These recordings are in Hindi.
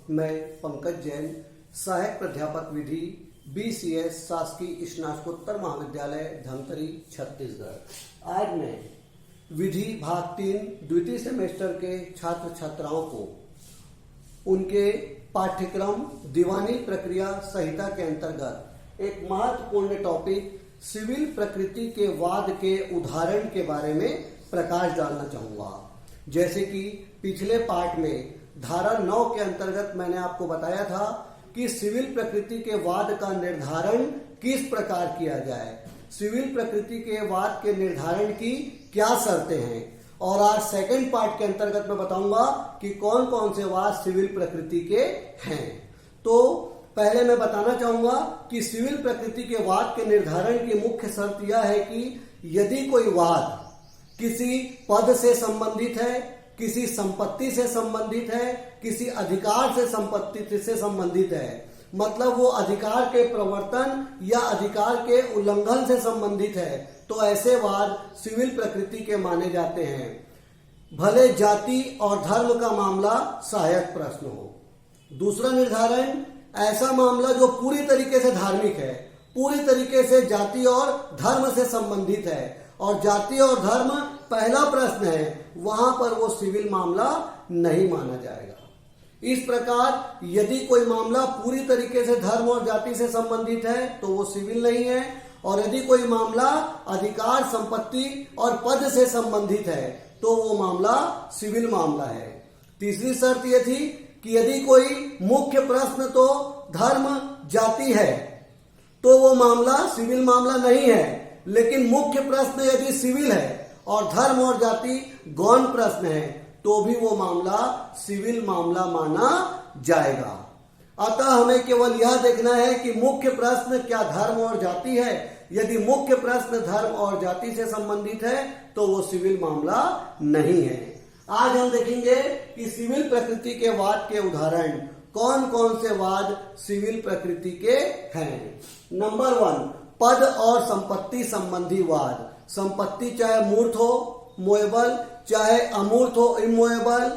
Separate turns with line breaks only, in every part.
मैं पंकज जैन, सहायक प्राध्यापक विधि BCS शासकीय स्नातकोत्तर महाविद्यालय धमतरी छत्तीसगढ़। आज मैं विधि भाग 3 द्वितीय सेमेस्टर के छात्र छात्राओं को उनके पाठ्यक्रम दीवानी प्रक्रिया संहिता के अंतर्गत एक महत्वपूर्ण टॉपिक सिविल प्रकृति के वाद के उदाहरण के बारे में प्रकाश डालना चाहूंगा। जैसे कि पिछले पाठ में धारा 9 के अंतर्गत मैंने आपको बताया था कि सिविल प्रकृति के वाद का निर्धारण किस प्रकार किया जाए, सिविल प्रकृति के वाद के निर्धारण की क्या शर्तें हैं। और आज सेकंड पार्ट के अंतर्गत मैं बताऊंगा कि कौन कौन से वाद सिविल प्रकृति के हैं। तो पहले मैं बताना चाहूंगा कि सिविल प्रकृति के वाद के निर्धारण की मुख्य शर्त यह है कि यदि कोई वाद किसी पद से संबंधित है, किसी संपत्ति से संबंधित है, किसी अधिकार से संपत्ति से संबंधित है, मतलब वो अधिकार के प्रवर्तन या अधिकार के उल्लंघन से संबंधित है, तो ऐसे वाद सिविल प्रकृति के माने जाते हैं। भले जाति और धर्म का मामला सहायक प्रश्न हो। दूसरा निर्धारण, ऐसा मामला जो पूरी तरीके से धार्मिक है, पूरी तरीके से जाति और धर्म से संबंधित है, और जाति और धर्म पहला प्रश्न है, वहां पर वो सिविल मामला नहीं माना जाएगा। इस प्रकार यदि कोई मामला पूरी तरीके से धर्म और जाति से संबंधित है तो वो सिविल नहीं है, और यदि कोई मामला अधिकार, संपत्ति और पद से संबंधित है तो वो मामला सिविल मामला है। तीसरी शर्त ये थी कि यदि कोई मुख्य प्रश्न तो धर्म जाति है तो वो मामला सिविल मामला नहीं है, लेकिन मुख्य प्रश्न यदि सिविल है और धर्म और जाति गौण प्रश्न है तो भी वो मामला सिविल मामला माना जाएगा। अतः हमें केवल यह देखना है कि मुख्य प्रश्न क्या धर्म और जाति है। यदि मुख्य प्रश्न धर्म और जाति से संबंधित है तो वो सिविल मामला नहीं है। आज हम देखेंगे कि सिविल प्रकृति के वाद के उदाहरण कौन कौन से वाद सिविल प्रकृति के हैं। नंबर 1, पद और संपत्ति संबंधी वाद। संपत्ति चाहे मूर्त हो मोएबल, चाहे अमूर्त हो इमोएबल,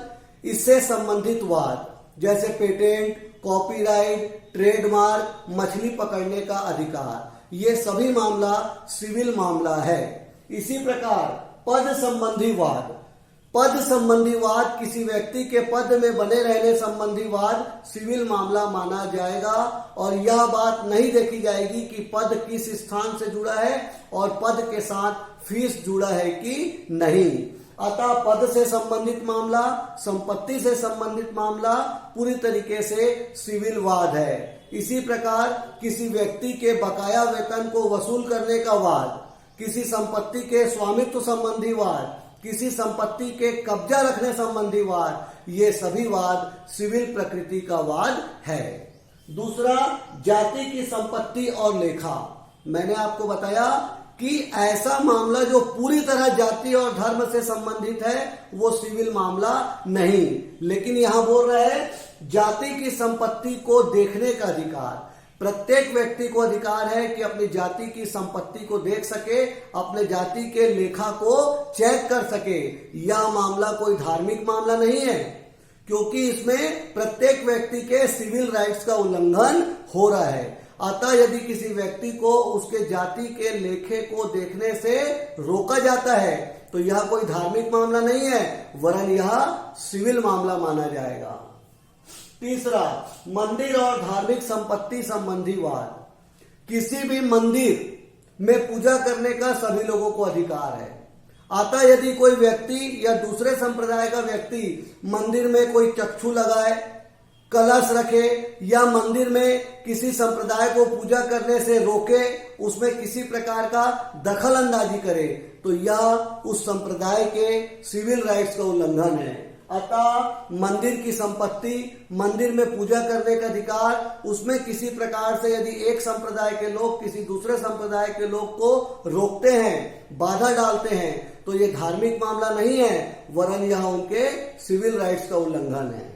इससे संबंधित वाद जैसे पेटेंट, कॉपीराइट, ट्रेडमार्क, मछली पकड़ने का अधिकार, ये सभी मामला सिविल मामला है। इसी प्रकार पद संबंधी वाद, पद संबंधी वाद किसी व्यक्ति के पद में बने रहने संबंधी वाद सिविल मामला माना जाएगा, और यह बात नहीं देखी जाएगी कि पद किस स्थान से जुड़ा है और पद के साथ फीस जुड़ा है कि नहीं। अतः पद से संबंधित मामला, संपत्ति से संबंधित मामला पूरी तरीके से सिविल वाद है। इसी प्रकार किसी व्यक्ति के बकाया वेतन को वसूल करने का वाद, किसी संपत्ति के स्वामित्व संबंधी वाद, किसी संपत्ति के कब्जा रखने संबंधी वाद, ये सभी वाद सिविल प्रकृति का वाद है। दूसरा, जाति की संपत्ति और लेखा। मैंने आपको बताया कि ऐसा मामला जो पूरी तरह जाति और धर्म से संबंधित है वो सिविल मामला नहीं, लेकिन यहां बोल रहे हैं जाति की संपत्ति को देखने का अधिकार। प्रत्येक व्यक्ति को अधिकार है कि अपनी जाति की संपत्ति को देख सके, अपने जाति के लेखा को चेक कर सके। यह मामला कोई धार्मिक मामला नहीं है, क्योंकि इसमें प्रत्येक व्यक्ति के सिविल राइट्स का उल्लंघन हो रहा है। अतः यदि किसी व्यक्ति को उसके जाति के लेखे को देखने से रोका जाता है तो यह कोई धार्मिक मामला नहीं है, वरन यह सिविल मामला माना जाएगा। तीसरा, मंदिर और धार्मिक संपत्ति संबंधी वाद। किसी भी मंदिर में पूजा करने का सभी लोगों को अधिकार है। अतः यदि कोई व्यक्ति या दूसरे संप्रदाय का व्यक्ति मंदिर में कोई चक्षु लगाए, कलश रखे, या मंदिर में किसी संप्रदाय को पूजा करने से रोके, उसमें किसी प्रकार का दखल अंदाजी करे, तो यह उस संप्रदाय के सिविल राइट्स का उल्लंघन है। अतः मंदिर की संपत्ति, मंदिर में पूजा करने का अधिकार, उसमें किसी प्रकार से यदि एक संप्रदाय के लोग किसी दूसरे संप्रदाय के लोग को रोकते हैं, बाधा डालते हैं, तो ये धार्मिक मामला नहीं है, वरन यह उनके सिविल राइट्स का उल्लंघन है।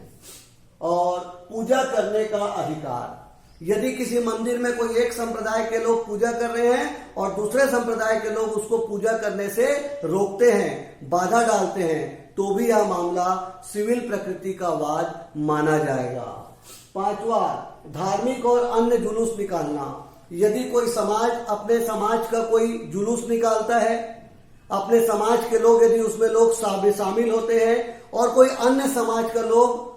और पूजा करने का अधिकार, यदि किसी मंदिर में कोई एक संप्रदाय के लोग पूजा कर रहे हैं और दूसरे संप्रदाय के लोग उसको पूजा करने से रोकते हैं, बाधा डालते हैं, तो भी यह मामला सिविल प्रकृति का वाद माना जाएगा। पांचवा, धार्मिक और अन्य जुलूस निकालना। यदि कोई समाज अपने समाज का कोई जुलूस निकालता है, अपने समाज के लोग यदि उसमें लोग शामिल होते हैं और कोई अन्य समाज का लोग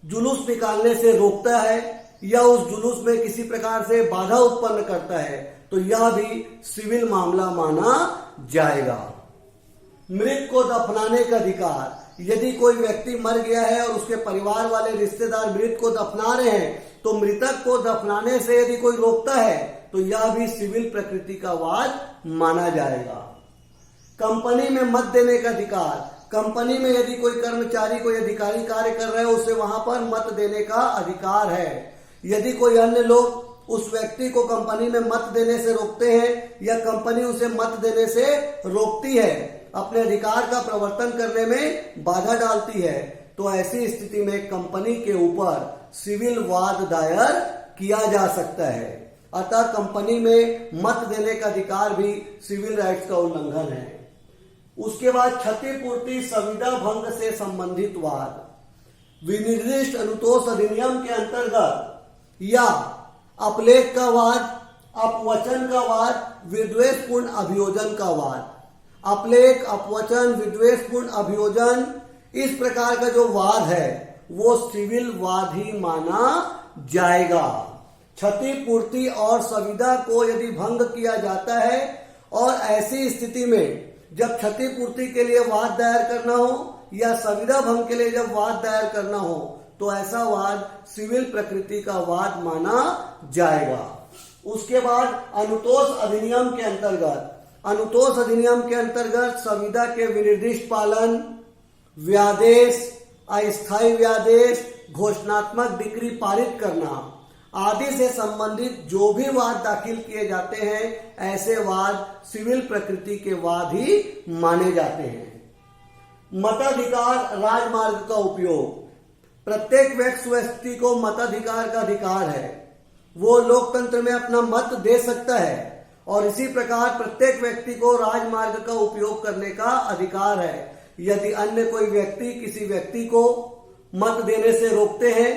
जुलूस निकालने से रोकता है या उस जुलूस में किसी प्रकार से बाधा उत्पन्न करता है, तो यह भी सिविल मामला माना जाएगा। मृत को दफनाने का अधिकार। यदि कोई व्यक्ति मर गया है और उसके परिवार वाले रिश्तेदार मृत को दफना रहे हैं, तो मृतक को दफनाने से यदि कोई रोकता है तो यह भी सिविल प्रकृति का वाद माना जाएगा। कंपनी में मत देने का अधिकार। कंपनी में यदि कोई कर्मचारी कोई अधिकारी कार्य कर रहे हो, उसे वहां पर मत देने का अधिकार है। यदि कोई अन्य लोग उस व्यक्ति को कंपनी में मत देने से रोकते हैं या कंपनी उसे मत देने से रोकती है, अपने अधिकार का प्रवर्तन करने में बाधा डालती है, तो ऐसी स्थिति में कंपनी के ऊपर सिविल वाद दायर किया जा सकता है। अतः कंपनी में मत देने का अधिकार भी सिविल राइट्स का उल्लंघन है। उसके बाद क्षतिपूर्ति संविदा भंग से संबंधित वाद। विनिर्दिष्ट अनुतोष अधिनियम के अंतर्गत या अपलेख का वाद, अपवचन का वाद, विद्वेषपूर्ण अभियोजन का वाद। अपलेख, अपवचन, विद्वेषपूर्ण अभियोजन, इस प्रकार का जो वाद है वो सिविल वाद ही माना जाएगा। क्षतिपूर्ति और संविदा को यदि भंग किया जाता है और ऐसी स्थिति में जब क्षतिपूर्ति के लिए वाद दायर करना हो या संविदा भंग के लिए जब वाद दायर करना हो, तो ऐसा वाद सिविल प्रकृति का वाद माना जाएगा। उसके बाद अनुतोष अधिनियम के अंतर्गत, अनुतोष अधिनियम के अंतर्गत संविदा के विनिर्दिष्ट पालन, व्यादेश, अस्थायी व्यादेश, घोषणात्मक डिक्री पारित करना आदि से संबंधित जो भी वाद दाखिल किए जाते हैं, ऐसे वाद सिविल प्रकृति के वाद ही माने जाते हैं। मताधिकार, राजमार्ग का उपयोग। प्रत्येक व्यक्ति को मताधिकार का अधिकार है, वो लोकतंत्र में अपना मत दे सकता है और इसी प्रकार प्रत्येक व्यक्ति को राजमार्ग का उपयोग करने का अधिकार है। यदि अन्य कोई व्यक्ति किसी व्यक्ति को मत देने से रोकते हैं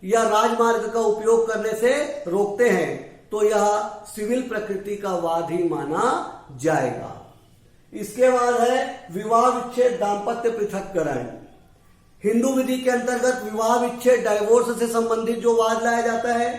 या राजमार्ग का उपयोग करने से रोकते हैं, तो यह सिविल प्रकृति का वाद ही माना जाएगा। इसके बाद है विवाह विच्छेद, दाम्पत्य पृथक्करण। हिंदू विधि के अंतर्गत विवाह विच्छेद, डाइवोर्स से संबंधित जो वाद लाया जाता है,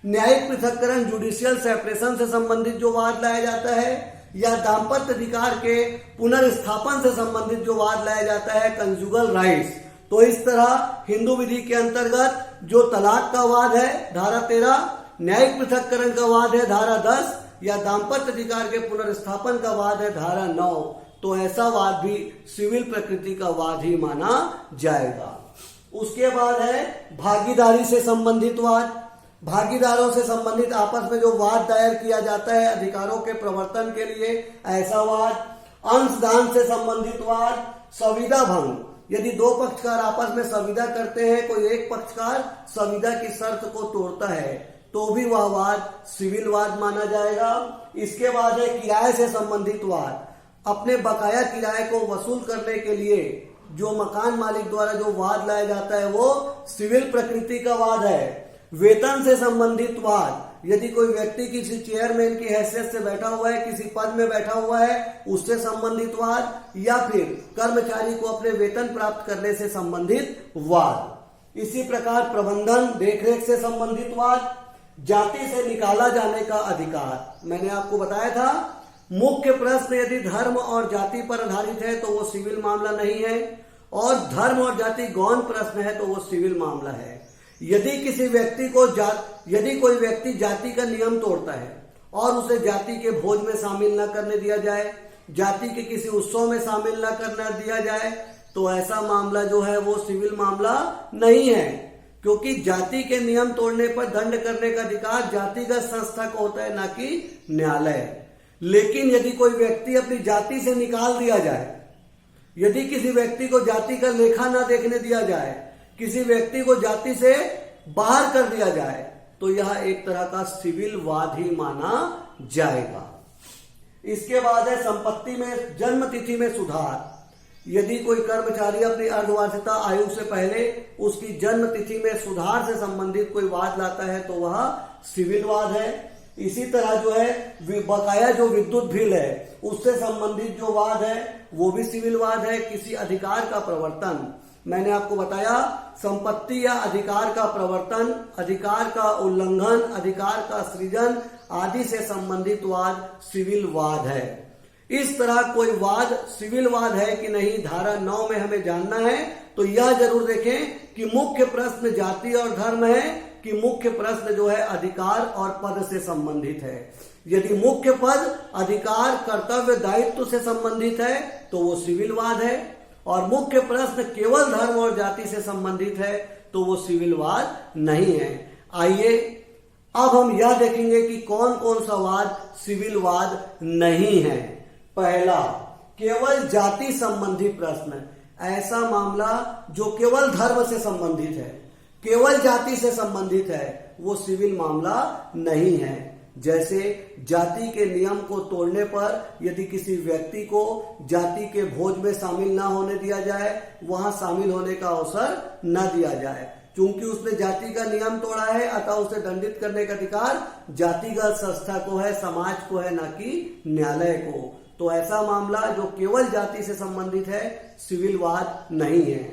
न्यायिक पृथक्करण, जुडिशियल सेपरेशन से संबंधित जो वाद लाया जाता है, या दाम्पत्य अधिकार के पुनर्स्थापन से संबंधित जो वाद लाया जाता है, कंजुगल राइट्स। तो इस तरह हिंदू विधि के अंतर्गत जो तलाक का वाद है धारा 13, न्यायिक पृथक्करण का वाद है धारा 10, या दाम्पत्य अधिकार के पुनर्स्थापन का वाद है धारा 9, तो ऐसा वाद भी सिविल प्रकृति का वाद ही माना जाएगा। उसके बाद है भागीदारी से संबंधित वाद। भागीदारों से संबंधित आपस में जो वाद दायर किया जाता है अधिकारों के प्रवर्तन के लिए, ऐसा वाद। अंशदान से संबंधित वाद। संविदा भंग, यदि दो पक्षकार आपस में संविदा करते हैं, कोई एक पक्षकार संविदा की शर्त को तोड़ता है, तो भी वह वाद सिविल वाद माना जाएगा। इसके बाद है किराए से संबंधित वाद। अपने बकाया किराए को वसूल करने के लिए जो मकान मालिक द्वारा जो वाद लाया जाता है वो सिविल प्रकृति का वाद है। वेतन से संबंधित वाद, यदि कोई व्यक्ति किसी चेयरमैन की हैसियत से बैठा हुआ है, किसी पद में बैठा हुआ है, उससे संबंधित वाद, या फिर कर्मचारी को अपने वेतन प्राप्त करने से संबंधित वाद। इसी प्रकार प्रबंधन देखरेख से संबंधित वाद। जाति से निकाला जाने का अधिकार, मैंने आपको बताया था मुख्य प्रश्न यदि धर्म और जाति पर आधारित है तो वो सिविल मामला नहीं है, और धर्म और जाति गौण प्रश्न है तो वो सिविल मामला है। यदि किसी व्यक्ति को यदि कोई व्यक्ति जाति का नियम तोड़ता है और उसे जाति के भोज में शामिल न करने दिया जाए, जाति के किसी उत्सव में शामिल न करने दिया जाए, तो ऐसा मामला जो है वो सिविल मामला नहीं है, क्योंकि जाति के नियम तोड़ने पर दंड करने का अधिकार जातिगत संस्था को होता है, ना कि न्यायालय। लेकिन यदि कोई व्यक्ति अपनी जाति से निकाल दिया जाए, यदि किसी व्यक्ति को जाति का लेखा ना देखने दिया जाए, किसी व्यक्ति को जाति से बाहर कर दिया जाए, तो यह एक तरह का सिविल वाद ही माना जाएगा। इसके बाद है संपत्ति में जन्म तिथि में सुधार। यदि कोई कर्मचारी अपनी अर्धवार्षिकता आयु से पहले उसकी जन्म तिथि में सुधार से संबंधित कोई वाद लाता है तो वह सिविल वाद है। इसी तरह जो है बकाया जो विद्युत बिल है उससे संबंधित जो वाद है वो भी सिविल वाद है। किसी अधिकार का प्रवर्तन, मैंने आपको बताया संपत्ति या अधिकार का प्रवर्तन, अधिकार का उल्लंघन, अधिकार का सृजन आदि से संबंधित वाद सिविल वाद है। इस तरह कोई वाद सिविल वाद है कि नहीं, धारा 9 में हमें जानना है। तो यह जरूर देखें कि मुख्य प्रश्न जाति और धर्म है कि मुख्य प्रश्न जो है अधिकार और पद से संबंधित है। यदि मुख्य पद अधिकार, कर्तव्य, दायित्व से संबंधित है तो वो सिविल वाद है, और मुख्य प्रश्न केवल धर्म और जाति से संबंधित है तो वो सिविल वाद नहीं है। आइए अब हम यह देखेंगे कि कौन कौन सा वाद सिविल वाद नहीं है। पहला, केवल जाति संबंधी प्रश्न। ऐसा मामला जो केवल धर्म से संबंधित है, केवल जाति से संबंधित है, वो सिविल मामला नहीं है। जैसे जाति के नियम को तोड़ने पर यदि किसी व्यक्ति को जाति के भोज में शामिल ना होने दिया जाए, वहां शामिल होने का अवसर न दिया जाए, क्योंकि उसने जाति का नियम तोड़ा है, अतः उसे दंडित करने का अधिकार जातिगत संस्था को है, समाज को है, न कि न्यायालय को। तो ऐसा मामला जो केवल जाति से संबंधित है सिविल वाद नहीं है।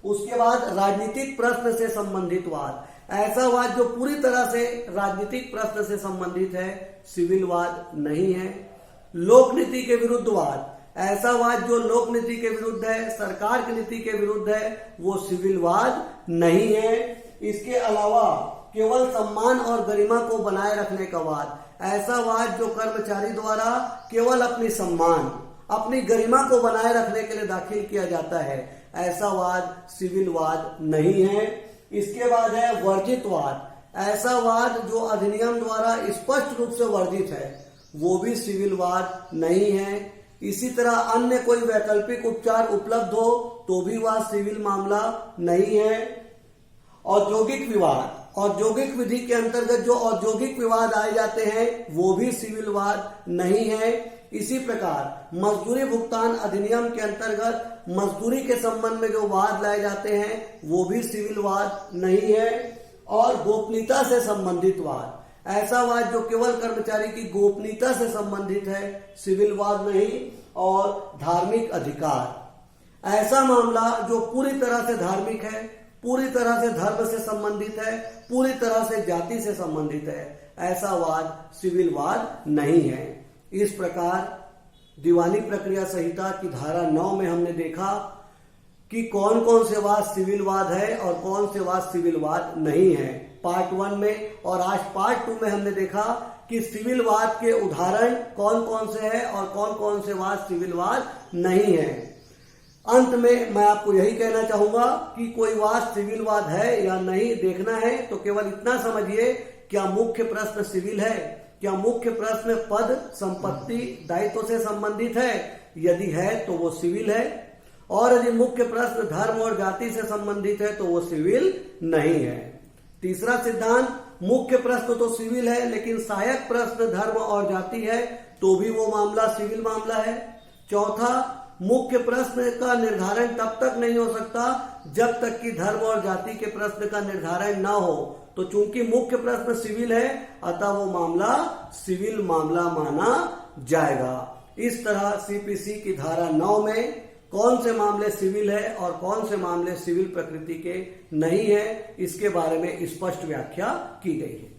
उसके बाद राजनीतिक प्रश्न से संबंधित वाद। ऐसा वाद जो पूरी तरह से राजनीतिक प्रश्न से संबंधित है सिविल वाद नहीं है। लोकनीति के विरुद्ध वाद। ऐसा वाद जो लोक नीति के विरुद्ध है, सरकार की नीति के विरुद्ध है, वो सिविल वाद नहीं है। इसके अलावा केवल सम्मान और गरिमा को बनाए रखने का वाद। ऐसा वाद जो कर्मचारी द्वारा केवल अपनी सम्मान, अपनी गरिमा को बनाए रखने के लिए दाखिल किया जाता है, ऐसा वाद सिविल वाद नहीं है। इसके बाद है वर्जित वाद। ऐसा वाद जो अधिनियम द्वारा स्पष्ट रूप से वर्जित है, वो भी सिविल वाद नहीं है। इसी तरह अन्य कोई वैकल्पिक उपचार उपलब्ध हो तो भी वह सिविल मामला नहीं है। औद्योगिक विवाद, औद्योगिक विधि के अंतर्गत जो औद्योगिक विवाद आए जाते हैं वो भी सिविल वाद नहीं है। इसी प्रकार मजदूरी भुगतान अधिनियम के अंतर्गत मजदूरी के संबंध में जो वाद लाए जाते हैं वो भी सिविल वाद नहीं है। और गोपनीयता से संबंधित वाद। ऐसा वाद जो केवल कर्मचारी की गोपनीयता से संबंधित है, सिविल वाद नहीं। और धार्मिक अधिकार। ऐसा मामला जो पूरी तरह से धार्मिक है, पूरी तरह से धर्म से संबंधित है, पूरी तरह से जाति से संबंधित है, ऐसा वाद सिविल वाद नहीं है। इस प्रकार दीवानी प्रक्रिया संहिता की धारा 9 में हमने देखा कि कौन कौन से वाद सिविल वाद है और कौन से वाद सिविल वाद नहीं है, पार्ट 1 में। और आज पार्ट 2 में हमने देखा कि सिविल वाद के उदाहरण कौन कौन से हैं और कौन कौन से वाद सिविल वाद नहीं है। अंत में मैं आपको यही कहना चाहूंगा कि कोई वाद सिविल वाद है या नहीं देखना है तो केवल इतना समझिए, क्या मुख्य प्रश्न सिविल है, क्या मुख्य प्रश्न पद, संपत्ति, दायित्व से संबंधित है। यदि है तो वो सिविल है, और यदि मुख्य प्रश्न धर्म और जाति से संबंधित है तो वो सिविल नहीं है। तीसरा सिद्धांत, मुख्य प्रश्न तो सिविल है लेकिन सहायक प्रश्न धर्म और जाति है तो भी वो मामला सिविल मामला है। चौथा, मुख्य प्रश्न का निर्धारण तब तक नहीं हो सकता जब तक कि धर्म और जाति के प्रश्न का निर्धारण न हो। तो चूंकि मुख्य प्रश्न सिविल है अतः वो मामला सिविल मामला माना जाएगा। इस तरह सीपीसी की धारा 9 में कौन से मामले सिविल है और कौन से मामले सिविल प्रकृति के नहीं है, इसके बारे में स्पष्ट व्याख्या की गई है।